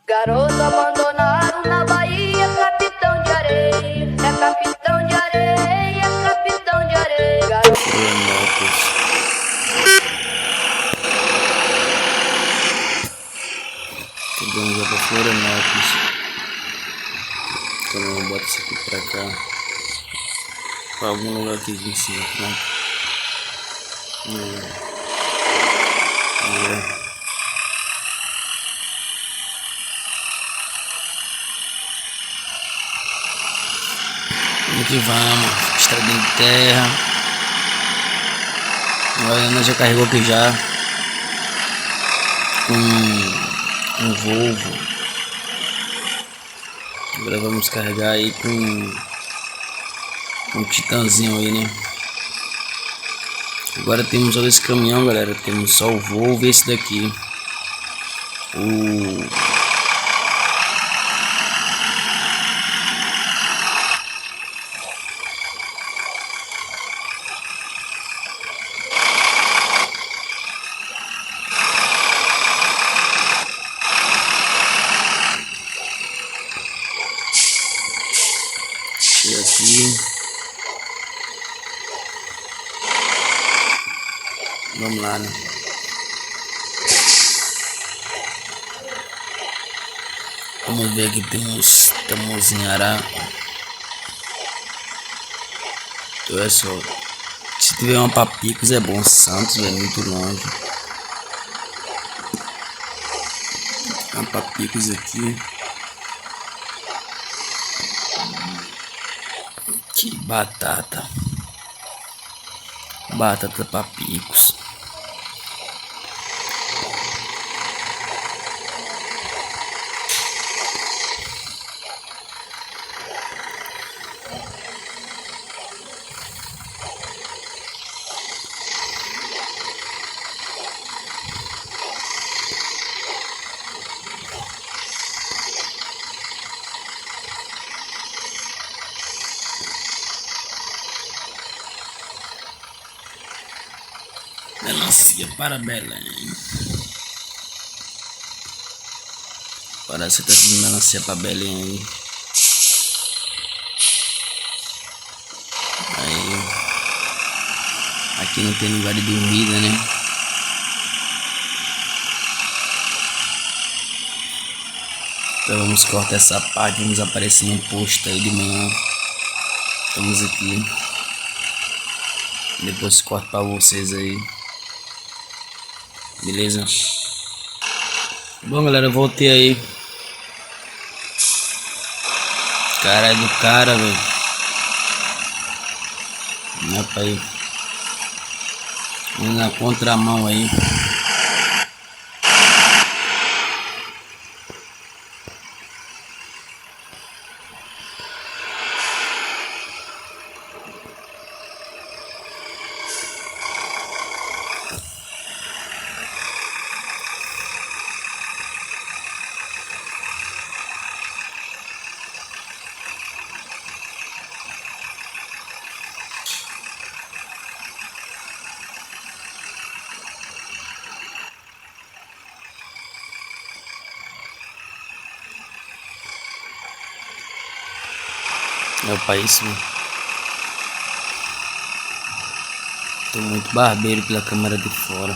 Garoto abandonado na Bahia, capitão de areia. É capitão de areia, é capitão de areia. Garoto... Chegamos já pra Florianópolis. Então eu boto isso aqui pra cá. Pra algum lugar aqui em cima, pronto. Vamos que vamos, estradinha de terra. A Ana já carregou aqui já com um Volvo. Agora vamos carregar aí com um Titanzinho aí, né? Agora temos só esse caminhão, galera. Temos só o Volvo e esse daqui. E aqui. Vamos lá, né? Vamos ver aqui, estamos em Ará. Então é só. Se tiver uma Papicos é bom. Santos é muito longe. Uma Papicos aqui. Que batata. Batata Papicos. Melancia para Belém. Parece que tá sendo melancia para Belém aí. Aí. Aqui não tem lugar de dormida, né? Então vamos cortar essa parte. Vamos aparecer no posto aí de manhã. Estamos aqui. Depois corto para vocês aí. Beleza? Bom, galera, eu voltei aí. Cara do cara, velho. Rapaz, indo na contramão aí. É o país, mano. Tô muito barbeiro pela câmera de fora.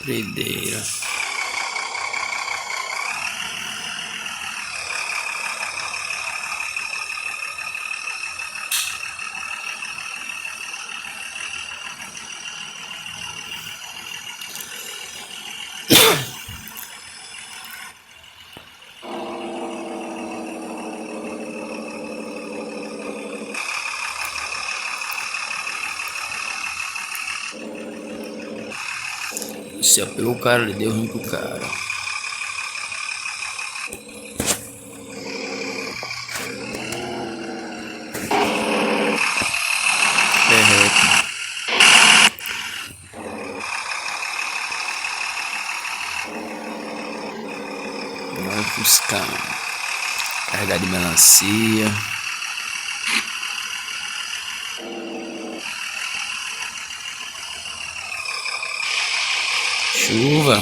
Doideira. Se pegou o cara, ele deu ruim pro cara. Perreco. Vai buscar. Carregar de melancia. Chuva.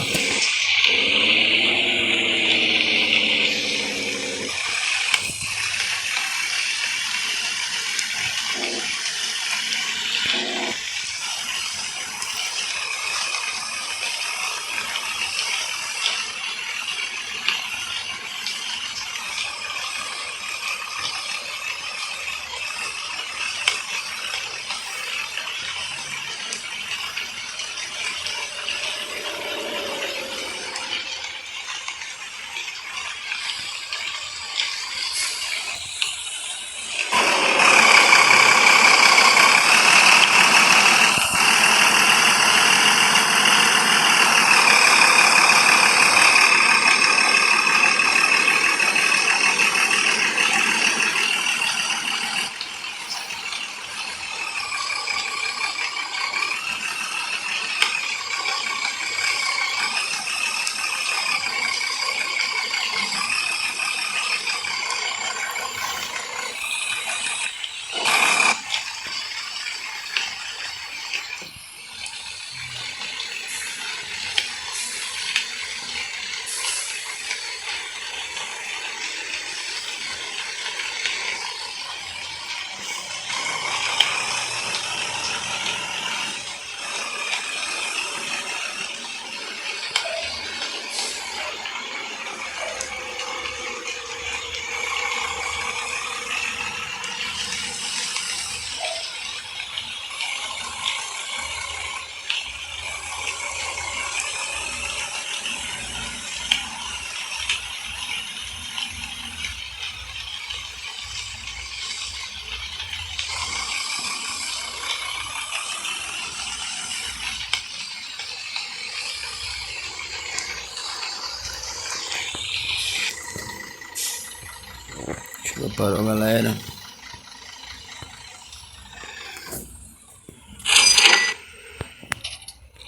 Chuva parou, galera.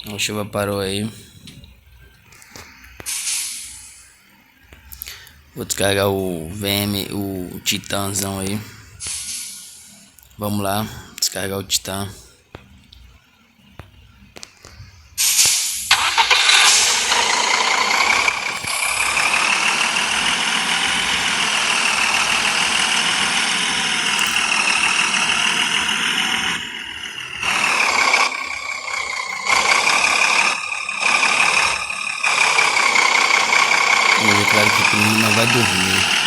A chuva parou aí. Vou descarregar o VM, o Titãzão aí. Vamos lá, descarregar o Titã. Vamos ver, claro que o menino não vai dormir.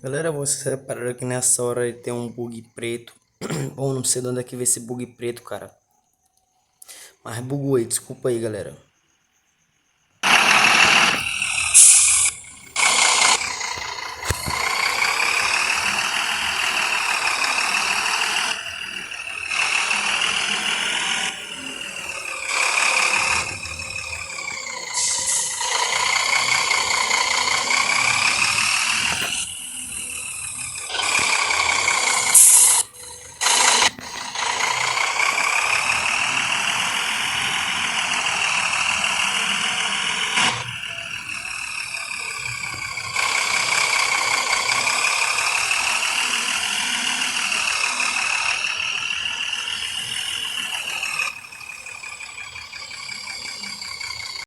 Galera, vocês repararam que nessa hora ele tem um bug preto. Bom, não sei de onde é que veio esse bug preto, cara. Mas bugou aí, desculpa aí, galera.